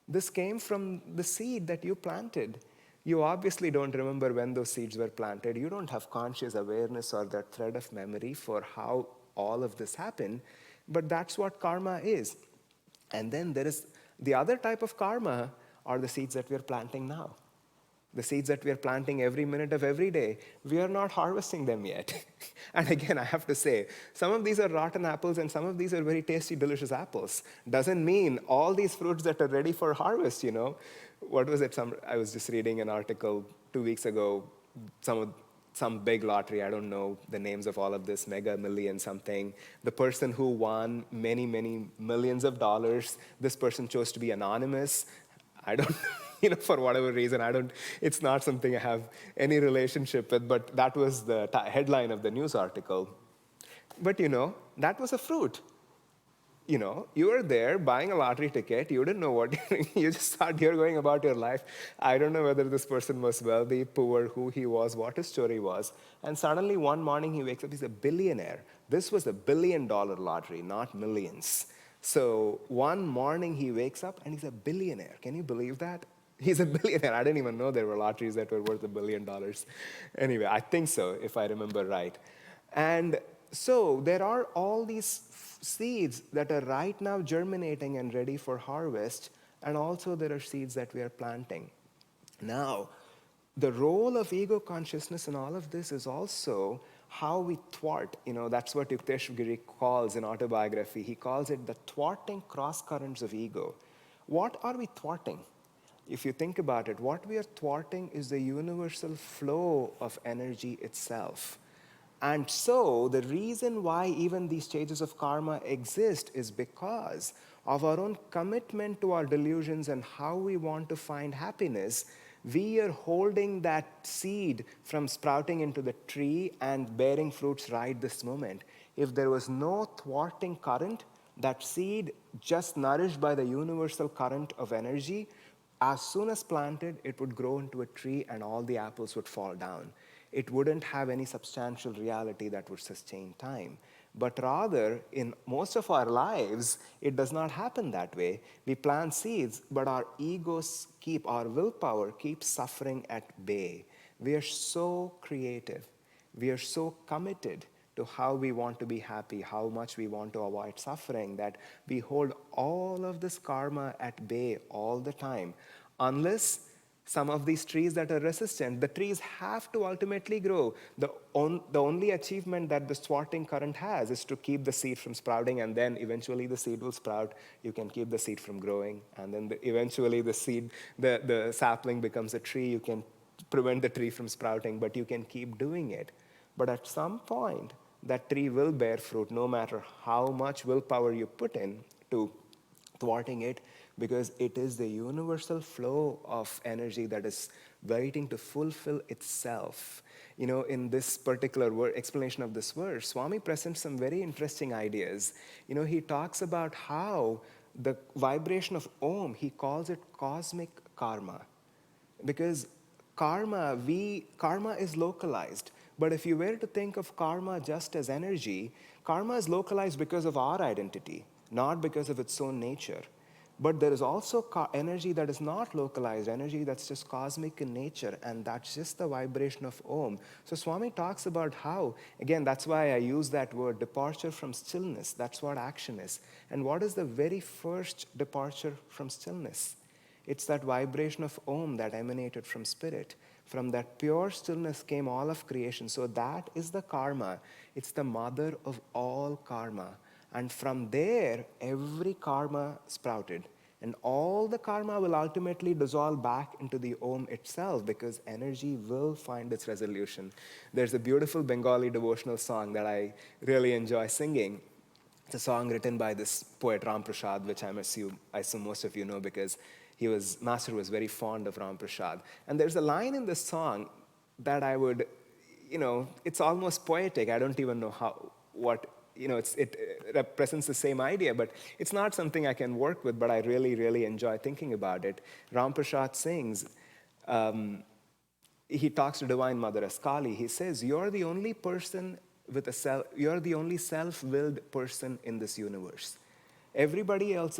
This came from the seed that you planted. You obviously don't remember when those seeds were planted. You don't have conscious awareness or that thread of memory for how all of this happened, but that's what karma is. And then there is the other type of karma are the seeds that we're planting now. The seeds that we are planting every minute of every day, we are not harvesting them yet. And again, I have to say, some of these are rotten apples and some of these are very tasty, delicious apples. Doesn't mean all these fruits that are ready for harvest, What was it? I was just reading an article 2 weeks ago. some big lottery. I don't know the names of all of this, Mega Million something. The person who won many, many millions of dollars, this person chose to be anonymous. I don't, for whatever reason, it's not something I have any relationship with, but that was the headline of the news article. But that was a fruit. You were there buying a lottery ticket. You didn't know what you just thought you're going about your life. I don't know whether this person was wealthy, poor, who he was, what his story was. And suddenly one morning he wakes up, he's a billionaire. This was a $1 billion lottery, not millions. So one morning he wakes up and he's a billionaire. Can you believe that? He's a billionaire. I didn't even know there were lotteries that were worth $1 billion. Anyway, I think so, if I remember right. And so there are all these seeds that are right now germinating and ready for harvest, and also there are seeds that we are planting. Now, the role of ego consciousness in all of this is also how we thwart. That's what Yukteswar Giri calls in autobiography. He calls it the thwarting cross currents of ego. What are we thwarting? If you think about it, what we are thwarting is the universal flow of energy itself. And so the reason why even these stages of karma exist is because of our own commitment to our delusions and how we want to find happiness. We are holding that seed from sprouting into the tree and bearing fruits right this moment. If there was no thwarting current, that seed just nourished by the universal current of energy, as soon as planted, it would grow into a tree and all the apples would fall down. It wouldn't have any substantial reality that would sustain time. But rather, in most of our lives, it does not happen that way. We plant seeds, but our egos our willpower keeps suffering at bay. We are so creative. We are so committed to how we want to be happy, how much we want to avoid suffering, that we hold all of this karma at bay all the time. Unless some of these trees that are resistant, the trees have to ultimately grow. The only achievement that the thwarting current has is to keep the seed from sprouting, and then eventually the seed will sprout. You can keep the seed from growing, and then eventually the sapling becomes a tree. You can prevent the tree from sprouting, but you can keep doing it. But at some point, that tree will bear fruit, no matter how much willpower you put in to thwarting it, because it is the universal flow of energy that is waiting to fulfill itself. In this particular explanation of this verse, Swami presents some very interesting ideas. He talks about how the vibration of Om, he calls it cosmic karma. Because karma is localized. But if you were to think of karma just as energy, karma is localized because of our identity, not because of its own nature. But there is also energy that is not localized, energy that's just cosmic in nature, and that's just the vibration of Om. So Swami talks about how, again, that's why I use that word, departure from stillness. That's what action is. And what is the very first departure from stillness? It's that vibration of Om that emanated from spirit. From that pure stillness came all of creation. So that is the karma. It's the mother of all karma. And from there, every karma sprouted. And all the karma will ultimately dissolve back into the Om itself, because energy will find its resolution. There's a beautiful Bengali devotional song that I really enjoy singing. It's a song written by this poet Ram Prasad, which I assume most of you know, because Master was very fond of Ram Prasad. And there's a line in this song that I would, it's almost poetic. I don't even know it represents the same idea, but it's not something I can work with, but I really, really enjoy thinking about it. Ram Prasad sings, he talks to Divine Mother as Kali. He says, you're the only person you're the only self-willed person in this universe. Everybody else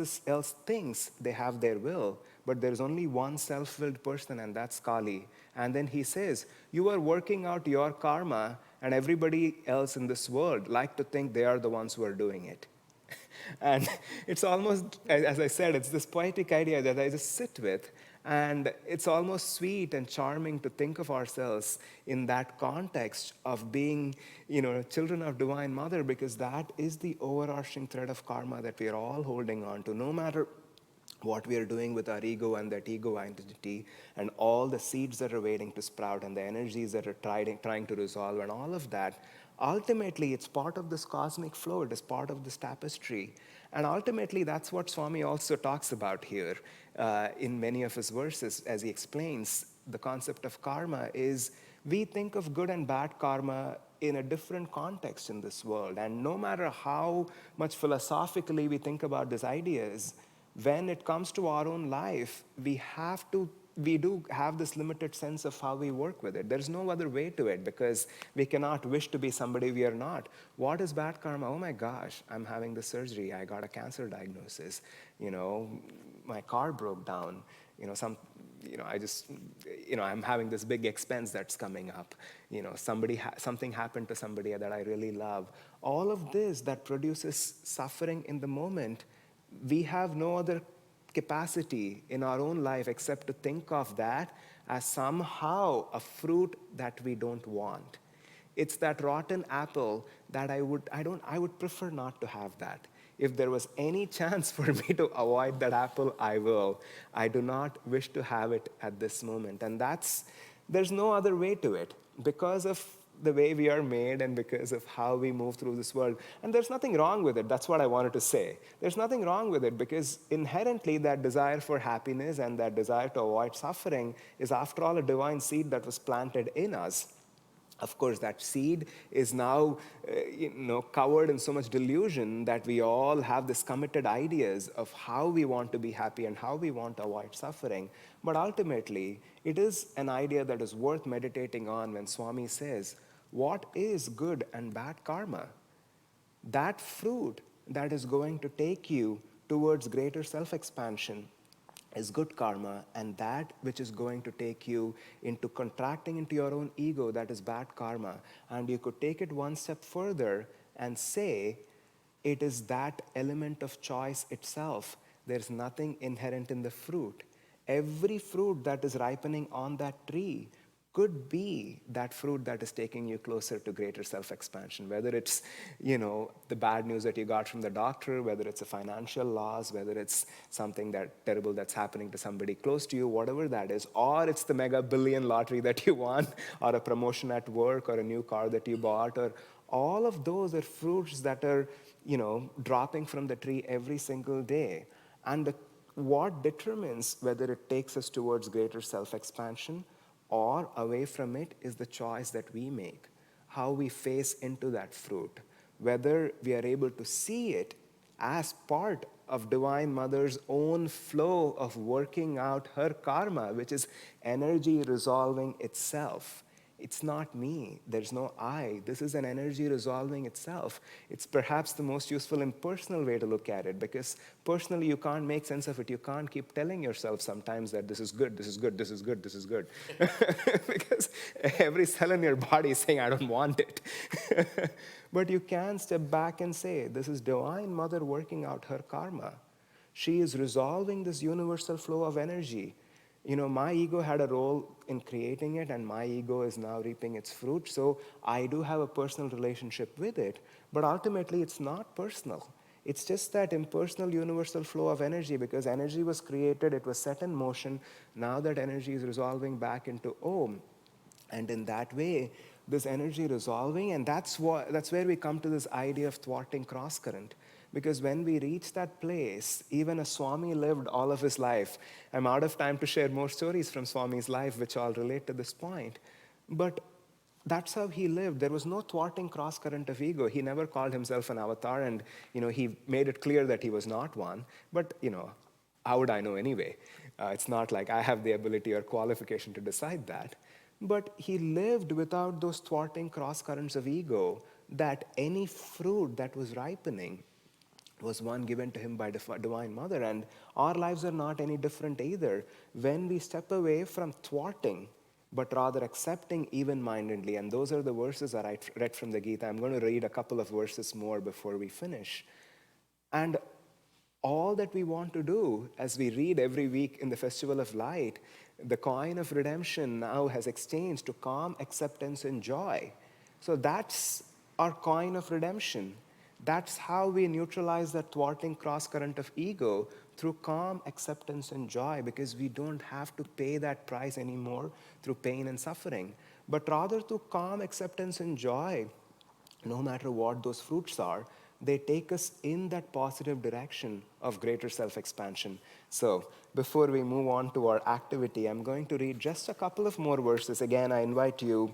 thinks they have their will, but there's only one self-willed person, and that's Kali. And then he says, you are working out your karma, and everybody else in this world like to think they are the ones who are doing it. And it's almost, as I said, it's this poetic idea that I just sit with. And it's almost sweet and charming to think of ourselves in that context of being, children of Divine Mother, because that is the overarching thread of karma that we are all holding on to. No matter what we are doing with our ego and that ego identity, and all the seeds that are waiting to sprout and the energies that are trying to resolve and all of that, ultimately it's part of this cosmic flow, it is part of this tapestry. And ultimately that's what Swami also talks about here in many of his verses as he explains the concept of karma is we think of good and bad karma in a different context in this world. And no matter how much philosophically we think about these ideas, when it comes to our own life, we do have this limited sense of how we work with it. There's no other way to it because we cannot wish to be somebody we are not. What is bad karma? Oh my gosh, I'm having this surgery. I got a cancer diagnosis. My car broke down. I'm having this big expense that's coming up. Something happened to somebody that I really love. All of this that produces suffering in the moment, we have no other capacity in our own life except to think of that as somehow a fruit that we don't want. It's that rotten apple that I would prefer not to have that. If there was any chance for me to avoid that apple, I will. I do not wish to have it at this moment. And there's no other way to it because of the way we are made and because of how we move through this world. And there's nothing wrong with it. That's what I wanted to say. There's nothing wrong with it because inherently that desire for happiness and that desire to avoid suffering is after all a divine seed that was planted in us. Of course, that seed is now covered in so much delusion that we all have this committed ideas of how we want to be happy and how we want to avoid suffering. But ultimately, it is an idea that is worth meditating on when Swami says, what is good and bad karma? That fruit that is going to take you towards greater self-expansion is good karma, and that which is going to take you into contracting into your own ego, that is bad karma. And you could take it one step further and say it is that element of choice itself. There's nothing inherent in the fruit. Every fruit that is ripening on that tree could be that fruit that is taking you closer to greater self-expansion, whether it's, the bad news that you got from the doctor, whether it's a financial loss, whether it's something that terrible that's happening to somebody close to you, whatever that is, or it's the mega billion lottery that you won, or a promotion at work, or a new car that you bought, or all of those are fruits that are, dropping from the tree every single day. And what determines whether it takes us towards greater self-expansion or away from it is the choice that we make, how we face into that fruit, whether we are able to see it as part of Divine Mother's own flow of working out her karma, which is energy resolving itself. It's not me. There's no I. This is an energy resolving itself. It's perhaps the most useful impersonal way to look at it because personally you can't make sense of it. You can't keep telling yourself sometimes that this is good, this is good, this is good, this is good. Because every cell in your body is saying, I don't want it. But you can step back and say, this is Divine Mother working out her karma. She is resolving this universal flow of energy. My ego had a role in creating it, and my ego is now reaping its fruit. So I do have a personal relationship with it, but ultimately it's not personal. It's just that impersonal universal flow of energy because energy was created, it was set in motion. Now that energy is resolving back into Om. And in that way, this energy resolving, and that's where we come to this idea of thwarting cross-current. Because when we reach that place, even as Swami lived all of his life, I'm out of time to share more stories from Swami's life, which all relate to this point. But that's how he lived. There was no thwarting cross-current of ego. He never called himself an avatar, and he made it clear that he was not one. But how would I know anyway? It's not like I have the ability or qualification to decide that. But he lived without those thwarting cross-currents of ego, that any fruit that was ripening was one given to him by Divine Mother. And our lives are not any different either. When we step away from thwarting, but rather accepting even-mindedly, and those are the verses that I read from the Gita. I'm going to read a couple of verses more before we finish. And all that we want to do, as we read every week in the Festival of Light, the coin of redemption now has exchanged to calm acceptance and joy. So that's our coin of redemption. That's how we neutralize that thwarting cross-current of ego through calm acceptance and joy, because we don't have to pay that price anymore through pain and suffering, but rather through calm acceptance and joy. No matter what those fruits are, they take us in that positive direction of greater self-expansion. So before we move on to our activity, I'm going to read just a couple of more verses. Again, I invite you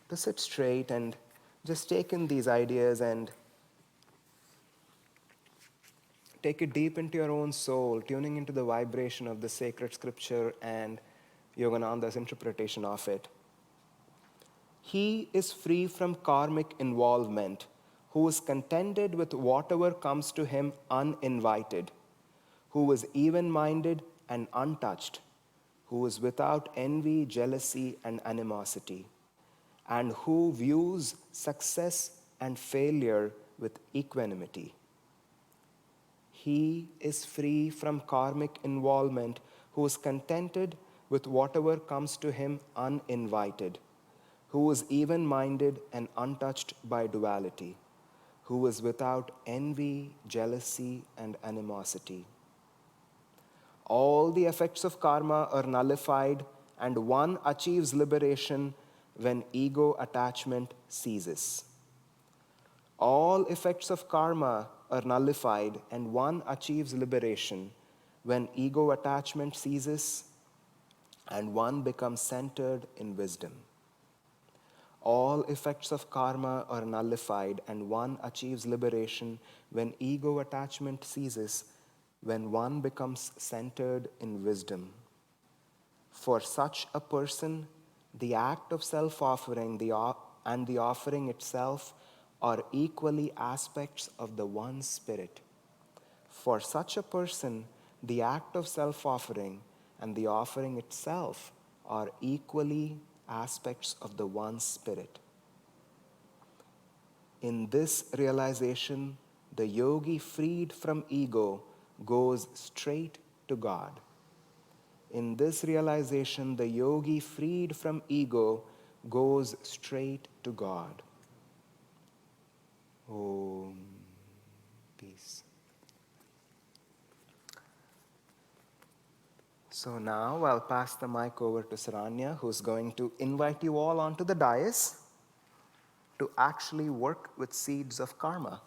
to sit straight and just take in these ideas and take it deep into your own soul, tuning into the vibration of the sacred scripture and Yogananda's interpretation of it. He is free from karmic involvement, who is contented with whatever comes to him uninvited, who is even-minded and untouched, who is without envy, jealousy, and animosity, and who views success and failure with equanimity. He is free from karmic involvement, who is contented with whatever comes to him uninvited, who is even-minded and untouched by duality, who is without envy, jealousy, and animosity. All the effects of karma are nullified, and one achieves liberation when ego attachment ceases. All effects of karma are nullified, and one achieves liberation when ego attachment ceases and one becomes centered in wisdom. All effects of karma are nullified, and one achieves liberation when ego attachment ceases, when one becomes centered in wisdom. For such a person, the act of self-offering and the offering itself are equally aspects of the one spirit. For such a person, the act of self-offering and the offering itself are equally aspects of the one spirit. In this realization, the yogi freed from ego goes straight to God. In this realization, the yogi freed from ego goes straight to God. Om. Peace. So now I'll pass the mic over to Saranya, who's going to invite you all onto the dais to actually work with seeds of karma.